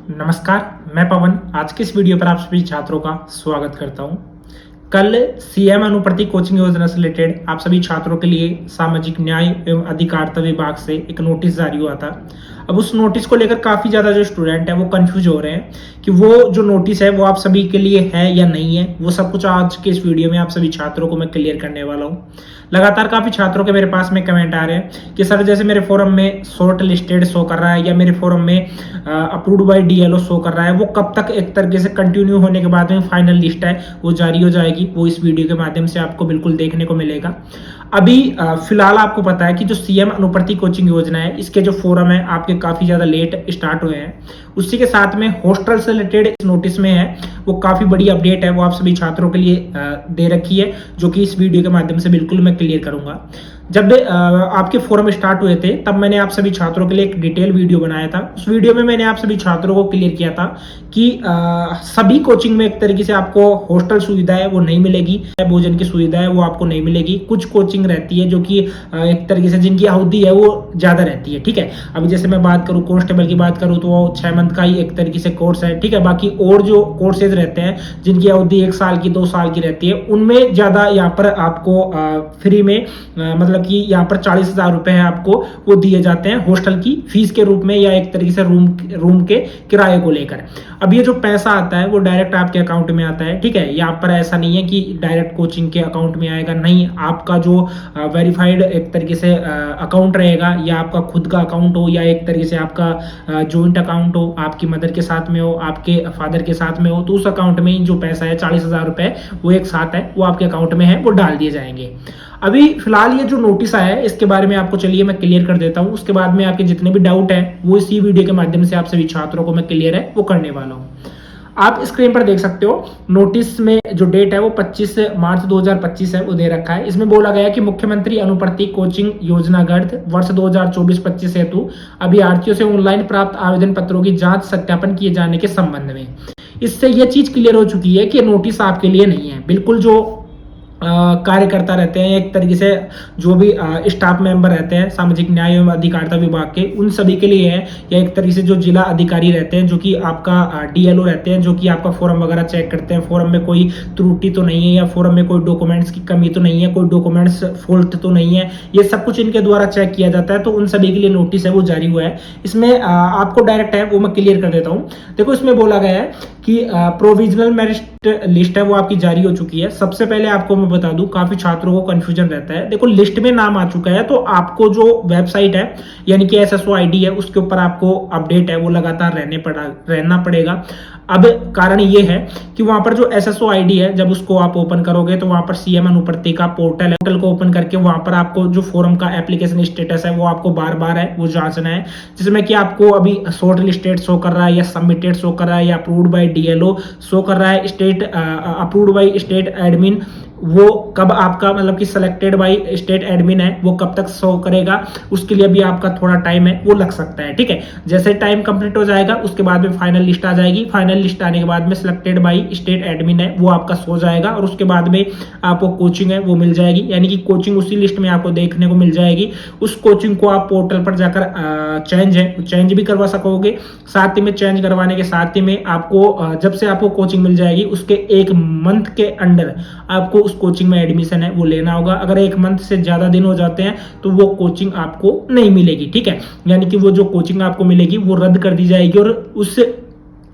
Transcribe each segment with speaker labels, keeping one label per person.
Speaker 1: नमस्कार, मैं पवन आज की इस वीडियो पर आप सभी छात्रों का स्वागत करता हूं। कल सीएम अनुप्रति कोचिंग योजना से रिलेटेड आप सभी छात्रों के लिए सामाजिक न्याय एवं अधिकारिता विभाग से एक नोटिस जारी हुआ था। अब उस नोटिस को लेकर काफी ज्यादा जो स्टूडेंट है वो कंफ्यूज हो रहे हैं कि वो जो नोटिस है वो आप सभी के लिए है या नहीं है। वो सब कुछ आज के इस वीडियो में आप सभी छात्रों को मैं क्लियर करने वाला हूँ। लगातार काफी छात्रों के मेरे पास में कमेंट आ रहे हैं कि सर जैसे मेरे फोरम में शॉर्ट लिस्टेड शो कर रहा है या मेरे फोरम में अप्रूव्ड बाय डीएलओ शो कर रहा है, वो कब तक एक तरीके से कंटिन्यू होने के बाद में फाइनल लिस्ट है वो जारी हो जाएगी। वो इस वीडियो के माध्यम से आपको बिल्कुल देखने को मिलेगा। अभी फिलहाल आपको पता है कि जो सीएम अनुप्रति कोचिंग योजना है इसके जो फोरम है आपके काफी ज्यादा लेट स्टार्ट हुए हैं। उसी के साथ में हॉस्टल से रिलेटेड इस नोटिस में है वो काफी बड़ी अपडेट है, वो आप सभी छात्रों के लिए दे रखी है, जो कि इस वीडियो के माध्यम से बिल्कुल मैं क्लियर करूंगा। जब आपके फोरम स्टार्ट हुए थे तब मैंने आप सभी छात्रों के लिए एक डिटेल वीडियो बनाया था। उस वीडियो में मैंने आप सभी छात्रों को क्लियर किया था कि सभी कोचिंग में एक तरीके से आपको हॉस्टल सुविधा है वो नहीं मिलेगी, भोजन की सुविधा है वो आपको नहीं मिलेगी। कुछ कोचिंग रहती है जो कि एक तरीके से जिनकी अवधि है वो ज्यादा रहती है, ठीक है। अभी जैसे मैं बात करूँ कांस्टेबल की बात करूँ तो वो 6 मंथ का ही एक तरीके से कोर्स है, ठीक है। बाकी और जो कोर्सेज रहते हैं जिनकी अवधि 1 साल की 2 साल की रहती है उनमें ज्यादा यहाँ पर आपको फ्री में मतलब कि यहाँ पर 40,000 रुपए है आपको वो दिए जाते हैं हॉस्टल की फीस के रूप में या एक तरीके से रूम के किराए को लेकर। अब ये जो पैसा आता है वो डायरेक्ट आपके अकाउंट में आता है, ठीक है। यहाँ पर ऐसा नहीं है कि डायरेक्ट कोचिंग के अकाउंट में आएगा, नहीं। आपका जो वेरीफाइड एक तरीके से अकाउंट रहेगा या आपका खुद का अकाउंट हो या एक तरीके से आपका जॉइंट अकाउंट हो, आपकी मदर के साथ में हो, आपके फादर के साथ में हो, तो उस अकाउंट में जो पैसा है 40,000 रुपए वो एक साथ है वो आपके अकाउंट में है वो डाल दिए जाएंगे। अभी फिलहाल ये जो नोटिस आया है इसके बारे में आपको चलिए मैं क्लियर कर देता हूं। उसके बाद में आपके जितने भी डाउट है वो इसी वीडियो के माध्यम से आप सभी छात्रों को मैं क्लियर है वो करने वाला हूं। आप स्क्रीन पर देख सकते हो नोटिस में जो डेट है वो 25 मार्च 2025 है वो दे रखा है। इसमें बोला गया है कि मुख्यमंत्री अनुप्रति कोचिंग योजना गर्भ वर्ष 2024-25 हेतु अभ्यर्थियों से ऑनलाइन प्राप्त आवेदन पत्रों की जांच सत्यापन किए जाने के संबंध में। इससे यह चीज क्लियर हो चुकी है कि नोटिस आपके लिए नहीं है। बिल्कुल जो कार्यकर्ता रहते हैं एक तरीके से जो भी स्टाफ मेंबर रहते हैं सामाजिक न्याय एवं अधिकारिता विभाग के, उन सभी के लिए है, या एक तरीके से जो जिला अधिकारी रहते हैं जो कि आपका डीएलओ रहते हैं जो कि आपका फॉर्म वगैरह चेक करते हैं, फॉर्म में कोई त्रुटि तो नहीं है या फॉर्म में कोई डॉक्यूमेंट्स की कमी तो नहीं है, कोई डॉक्यूमेंट्स फॉल्ट तो नहीं है, ये सब कुछ इनके द्वारा चेक किया जाता है। तो उन सभी के लिए नोटिस है वो जारी हुआ है। इसमें आपको डायरेक्ट है वो मैं क्लियर कर देता हूँ। देखो इसमें बोला गया है कि प्रोविजनल मेरिट लिस्ट है वो आपकी जारी हो चुकी है। सबसे पहले आपको मैं बता दूं काफी छात्रों को कंफ्यूजन रहता है। देखो लिस्ट में नाम आ चुका है तो आपको जो वेबसाइट है यानी कि एसएसओ आईडी है उसके ऊपर आपको अपडेट है वो लगातार रहना पड़ेगा। अब कारण ये है कि वहां पर जो एसएसओ आईडी है जब उसको आप ओपन करोगे तो वहां पर सीएम अनुप्रति का पोर्टल है, पोर्टल को ओपन करके वहां पर आपको जो फोरम का एप्लीकेशन स्टेटस है वो आपको बार बार है वो जांचना है, जिसमें कि आपको अभी शॉर्ट लिस्टेड शो कर रहा है या सबमिटेड शो कर रहा है या अप्रूव्ड बाय डीएलओ शो कर रहा है, state approved by state admin वो कब आपका मतलब कि सिलेक्टेड बाय स्टेट एडमिन है वो कब तक शो करेगा, उसके लिए भी आपका थोड़ा टाइम है वो लग सकता है, ठीक है। जैसे टाइम कंप्लीट हो जाएगा उसके बाद में फाइनल लिस्ट आ जाएगी। फाइनल लिस्ट आने के बाद में सिलेक्टेड बाय स्टेट एडमिन है वो आपका शो जाएगा और उसके बाद में आपको कोचिंग है वो मिल जाएगी, यानी कि कोचिंग उसी लिस्ट में आपको देखने को मिल जाएगी। उस कोचिंग को आप पोर्टल पर जाकर चेंज भी करवा सकोगे। साथ ही में चेंज करवाने के साथ ही में आपको जब से आपको कोचिंग मिल जाएगी उसके 1 मंथ के अंडर आपको उस कोचिंग में एडमिशन है वो लेना होगा। अगर 1 मंथ से ज्यादा दिन हो जाते हैं तो वो कोचिंग आपको नहीं मिलेगी, ठीक है। यानी कि वो जो कोचिंग आपको मिलेगी वो रद्द कर दी जाएगी और उस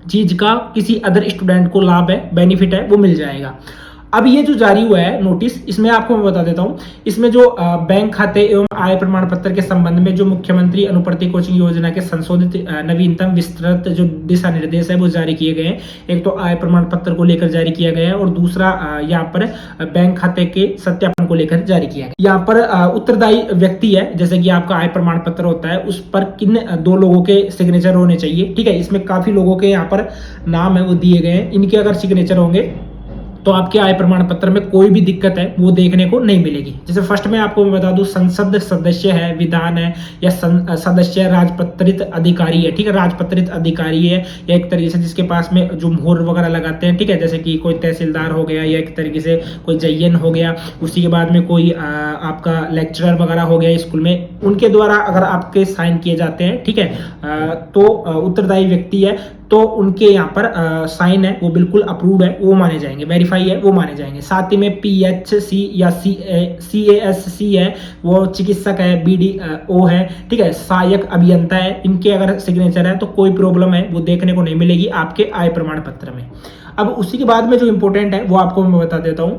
Speaker 1: चीज का किसी अदर स्टूडेंट को लाभ है बेनिफिट है वो मिल जाएगा। अब ये जो जारी हुआ है नोटिस इसमें आपको मैं बता देता हूं, इसमें जो बैंक खाते एवं आय प्रमाण पत्र के संबंध में जो मुख्यमंत्री अनुप्रति कोचिंग योजना के संशोधित नवीनतम विस्तृत जो दिशा निर्देश है वो जारी किए गए हैं। एक तो आय प्रमाण पत्र को लेकर जारी किया गया है और दूसरा यहाँ पर बैंक खाते के सत्यापन को लेकर जारी किया गया। यहाँ पर उत्तरदायी व्यक्ति है जैसे कि आपका आय प्रमाण पत्र होता है उस पर किन 2 लोगों के सिग्नेचर होने चाहिए, ठीक है। इसमें काफी लोगों के यहाँ पर नाम है वो दिए गए हैं, इनके अगर सिग्नेचर होंगे तो आपके आय प्रमाण पत्र में कोई भी दिक्कत है वो देखने को नहीं मिलेगी। जैसे फर्स्ट में आपको मैं बता दूं, संसद सदस्य है, विधान है, या सदस्य राजपत्रित अधिकारी है, ठीक है, राजपत्रित अधिकारी है, या एक तरीके से जिसके पास में जो मोहर वगैरह लगाते हैं, ठीक है, जैसे कि कोई तहसीलदार हो गया, या एक तरीके से कोई जयन हो गया, उसी के बाद में कोई आपका लेक्चरर वगैरह हो गया स्कूल में, उनके द्वारा अगर आपके साइन किए जाते हैं, ठीक है, तो उत्तरदायी व्यक्ति है, तो उनके यहाँ पर साइन है वो बिल्कुल अप्रूव्ड है, वो माने जाएंगे, वेरीफाई है वो माने जाएंगे। साथ ही में PHC या CASC है, वो चिकित्सक है, BDO है, ठीक है, सहायक अभियंता है, इनके अगर सिग्नेचर है तो कोई प्रॉब्लम है वो देखने को नहीं मिलेगी आपके आय प्रमाण पत्र में। अब उसी के बाद में जो इंपॉर्टेंट है वो आपको मैं बता देता हूं।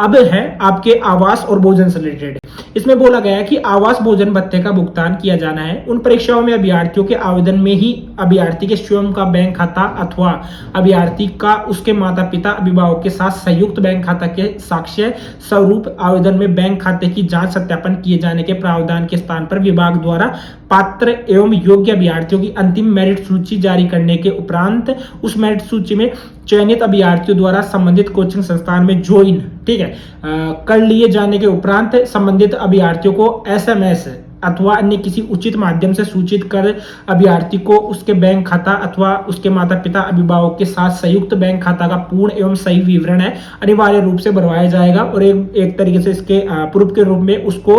Speaker 1: अब है आपके आवास और भोजन से रिलेटेड। इसमें बोला गया है कि आवास भोजन भत्ते का भुगतान किया जाना है उन परीक्षाओं में अभ्यर्थियों के आवेदन में ही अभ्यर्थी के स्वयं का बैंक खाता अथवा अभ्यर्थी का उसके माता पिता अभिभावक के साथ संयुक्त बैंक खाता के साक्ष्य स्वरूप आवेदन में बैंक खाते की जांच सत्यापन किए जाने के प्रावधान के स्थान पर विभाग द्वारा पात्र एवं योग्य अभ्यर्थियों की अंतिम मेरिट सूची जारी करने के उपरांत उस मेरिट सूची में चयनित अभ्यर्थियों द्वारा संबंधित कोचिंग संस्थान में ज्वाइन, ठीक है, कर लिए जाने के उपरांत संबंधित अभ्यर्थियों को SMS अथवा अन्य किसी उचित माध्यम से सूचित कर अभ्यर्थी को उसके बैंक खाता अथवा उसके माता पिता अभिभावक के साथ संयुक्त बैंक खाता का पूर्ण एवं सही विवरण है अनिवार्य रूप से भरवाया जाएगा और एक तरीके से इसके प्रूफ के रूप में उसको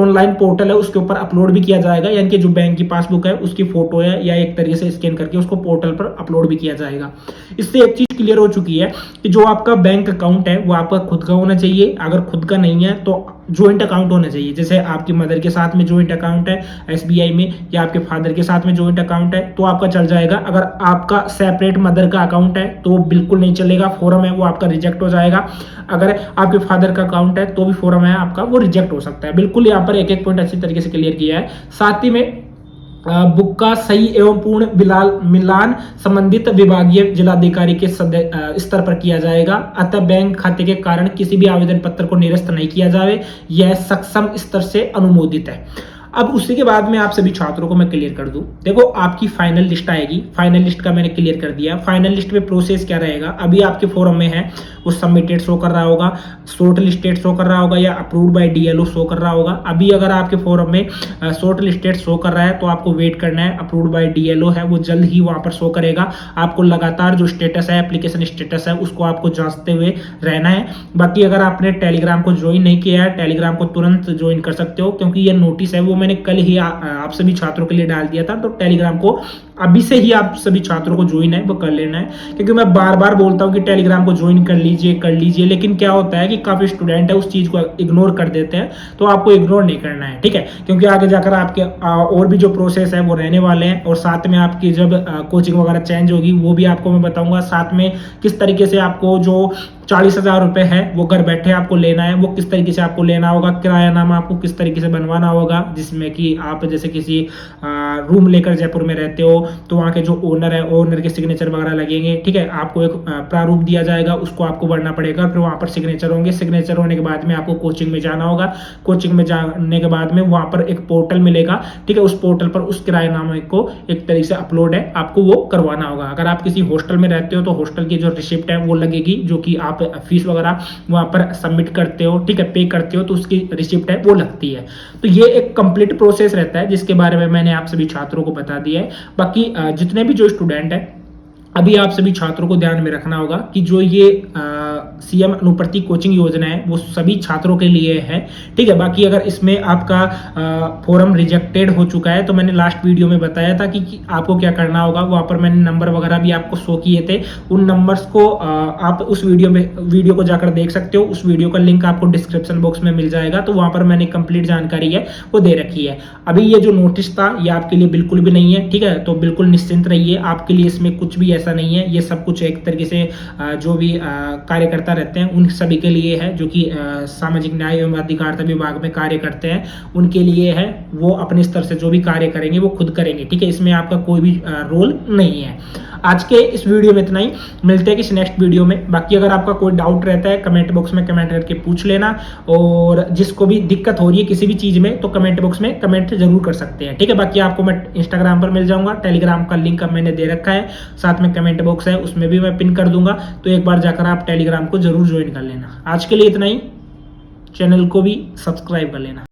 Speaker 1: ऑनलाइन पोर्टल है उसके ऊपर अपलोड भी किया जाएगा, यानी कि जो बैंक की पासबुक है उसकी फोटो है या एक तरीके से स्कैन करके उसको पोर्टल पर अपलोड भी किया जाएगा। इससे एक चीज क्लियर हो चुकी है कि जो आपका बैंक अकाउंट है वो आपका खुद का होना चाहिए, अगर खुद का नहीं है तो ज्वाइंट अकाउंट होना चाहिए। जैसे आपकी मदर के साथ में ज्वाइंट अकाउंट है SBI में, या आपके फादर के साथ में ज्वाइंट अकाउंट है तो आपका चल जाएगा। अगर आपका सेपरेट मदर का अकाउंट है तो बिल्कुल नहीं चलेगा, फॉर्म है वो आपका रिजेक्ट हो जाएगा। अगर आपके फादर का अकाउंट है तो भी फॉर्म है आपका वो रिजेक्ट हो सकता है। बिल्कुल यहाँ पर एक एक पॉइंट अच्छी तरीके से क्लियर किया है। साथ ही में बुक का सही एवं पूर्ण मिलान संबंधित विभागीय जिलाधिकारी के स्तर पर किया जाएगा। अतः बैंक खाते के कारण किसी भी आवेदन पत्र को निरस्त नहीं किया जाए, यह सक्षम स्तर से अनुमोदित है। अब उसी के बाद में आप सभी छात्रों को मैं क्लियर कर दूं, देखो आपकी फाइनल लिस्ट आएगी, फाइनल लिस्ट का मैंने क्लियर कर दिया। फाइनल लिस्ट में प्रोसेस क्या रहेगा, अभी आपके फॉर्म में है वो सबमिटेड शो कर रहा होगा, शॉर्ट लिस्टेड शो कर रहा होगा, या अप्रूव्ड बाय DLO शो कर रहा होगा। अभी अगर आपके फॉर्म में शॉर्ट लिस्टेड शो कर रहा है तो आपको वेट करना है, अप्रूव्ड बाय DLO है वो जल्द ही वहां पर शो करेगा। आपको लगातार जो स्टेटस है, एप्लीकेशन स्टेटस है, उसको आपको जांचते हुए रहना है। बाकी अगर आपने टेलीग्राम को ज्वाइन नहीं किया है, टेलीग्राम को तुरंत ज्वाइन कर सकते हो, क्योंकि ये नोटिस है वो मैंने कल ही आप सभी छात्रों के लिए डाल दिया था। तो टेलीग्राम को अभी से ही आप सभी छात्रों को ज्वाइन है वो कर लेना है, क्योंकि मैं बार बार बोलता हूं कि टेलीग्राम को ज्वाइन कर लीजिए, लेकिन क्या होता है कि काफी स्टूडेंट है उस चीज को इग्नोर कर देते हैं, तो आपको इग्नोर नहीं करना है, ठीक है, क्योंकि आगे जाकर आपके और भी जो प्रोसेस है वो रहने वाले हैं। और साथ में आपकी जब कोचिंग वगैरह चेंज होगी वो भी आपको मैं बताऊंगा। साथ में किस तरीके से आपको जो 40,000 रुपए है वो घर बैठे आपको लेना है, वो किस तरीके से आपको लेना होगा, किरायानामा आपको किस तरीके से बनवाना होगा, जिसमें कि आप जैसे किसी रूम लेकर जयपुर में रहते हो तो वहाँ के जो ओनर है, ओनर के सिग्नेचर वगैरह लगेंगे, ठीक है, आपको एक प्रारूप दिया जाएगा, उसको आपको भरना पड़ेगा, फिर वहाँ पर सिग्नेचर होंगे। सिग्नेचर होने के बाद में आपको कोचिंग में जाना होगा, कोचिंग में जाने के बाद में वहाँ पर एक पोर्टल मिलेगा, ठीक है, उस पोर्टल पर उस किरायानामे को एक तरीके से अपलोड है, आपको वो करवाना होगा। अगर आप किसी हॉस्टल में रहते हो तो हॉस्टल की जो रिसिप्ट है वो लगेगी, जो कि आप फीस वगैरह वहां पर सबमिट करते हो, ठीक है, पे करते हो, तो उसकी रिसिप्ट है वो लगती है। तो ये एक कंप्लीट प्रोसेस रहता है जिसके बारे में मैंने आप सभी छात्रों को बता दिया है। बाकी जितने भी जो स्टूडेंट है, अभी आप सभी छात्रों को ध्यान में रखना होगा कि जो ये CM अनुप्रति कोचिंग योजना है वो सभी छात्रों के लिए है, ठीक है। बाकी अगर इसमें आपका फॉर्म रिजेक्टेड हो चुका है तो मैंने लास्ट वीडियो में बताया था कि आपको क्या करना होगा, वहां पर मैंने नंबर वगैरह भी आपको शो किए थे। उन नंबर्स को आप उस वीडियो को जाकर देख सकते हो, उस वीडियो का लिंक आपको डिस्क्रिप्शन बॉक्स में मिल जाएगा, तो वहां पर मैंने कंप्लीट जानकारी है वो दे रखी है। अभी ये जो नोटिस था ये आपके लिए बिल्कुल भी नहीं है, ठीक है, तो बिल्कुल निश्चिंत रहिए, आपके लिए इसमें कुछ भी ऐसा नहीं है। ये सब कुछ एक तरीके से जो भी कार्यकर्ता रहते हैं उन सभी के लिए है, जो कि सामाजिक न्याय एवं अधिकारिता विभाग में कार्य करते हैं, उनके लिए है। वो अपने स्तर से जो भी कार्य करेंगे वो खुद करेंगे, ठीक है, इसमें आपका कोई भी रोल नहीं है। आज के इस वीडियो में इतना ही, मिलते हैं किसी नेक्स्ट वीडियो में। बाकी अगर आपका कोई डाउट रहता है कमेंट बॉक्स में कमेंट करके पूछ लेना, और जिसको भी दिक्कत हो रही है किसी भी चीज़ में तो कमेंट बॉक्स में कमेंट जरूर कर सकते हैं, ठीक है। बाकी आपको मैं इंस्टाग्राम पर मिल जाऊंगा, टेलीग्राम का लिंक अब मैंने दे रखा है, साथ में कमेंट बॉक्स है उसमें भी मैं पिन कर दूंगा, तो एक बार जाकर आप टेलीग्राम को जरूर ज्वाइन कर लेना। आज के लिए इतना ही, चैनल को भी सब्सक्राइब कर लेना।